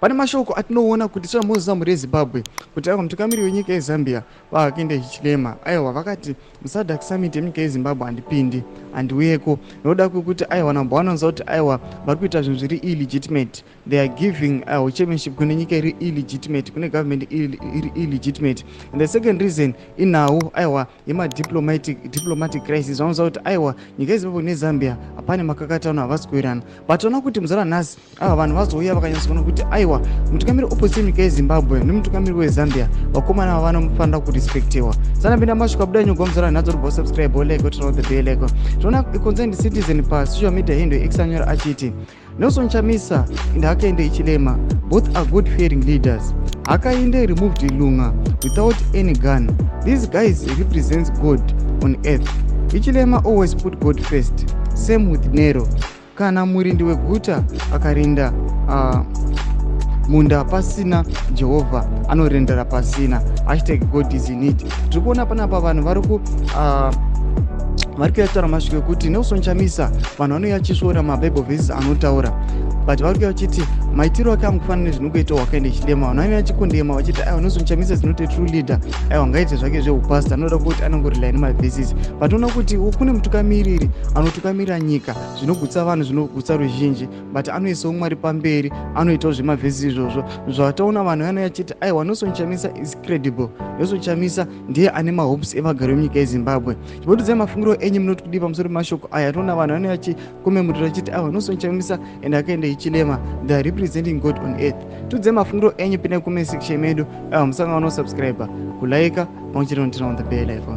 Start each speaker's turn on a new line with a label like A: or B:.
A: pane mashoko atinoona kuti tsva muzamu reZimbabwe kuti aiwa mutungamiri wenyika yeZambia vaakaenda Hichilema aiwa vakati musadhak summit yenyika yeZimbabwe handiuyeko nokuda kwekuti aiwa namba vanonza kuti aiwa vari kuita zvinhu zviri illegitimate, they are giving chairmanship kune nyika iri illegitimate, kune government iri illegitimate. And the second reason inawo aiwa diplomatic crisis vanonza kuti aiwa nyika yeZimbabwe neZambia hapane makakatano havasi kuirana, but ona kuti muzara nhasi aiwa vanhu vazouya vakanyatsoona kuti aiwa mutungamiri opposite nyika yeZimbabwe nemutungamiri weZambia vakomana ava vanofanira kurespektiwa. sanapinda masvika buda nyugo muzara nhadzo ribva subscribe like turn on the bell icon. Tinoona concerned citizen pa social media hindo exanyora achiti Nelson Chamisa and Hakainde Hichilema both are God fearing leaders. Hakainde removed Lunga without any gun. These guys represents God on earth. Hichilema always put God first. Same with Nero. Kana murindi weguta akarinda munda pasina Jehovah anorendera pasina. #God is in it. Tikuona panapa vanhu vari kutaura masviko kuti Nelson Chamisa vanhu vanouya vachisvoora mabible verses anotaura, but vari kuuya vachiti maitiro ake amukufanana nezvinokuitawo Hakainde Hichilema. Vanhu vanenge vachikondema vachiti aiwa Nelson Chamisa is not a true leader, aiwa ngaite zvake zveupasta anoda kuti anongorely nemavhesis, but ona kuti kune mutungamiriri anotungamirira nyika zvinogutsa vanhu zvinogutsa ruzhinji, but anoisawo Mwari pamberi, anoitawo zvemavhesi izvozvo zvataona vanhu vanenge vachiti aiwa Nelson Chamisa is credible, Nelson Chamisa ndiye ane mahopes evagari venyika yeZimbabwe. Chipotudzai mafungiro enyu munoti kudii pamusoro pemashoko aya. Toona vanhu vanenge vachikomemurira vachiti aiwa Nelson Chamisa and Hakainde Hichilema they are representing God on earth. Tudzai mafungiro enyu pinda comment section medu. Musanga subscribe, kulike, pamwe chete on the bell icon.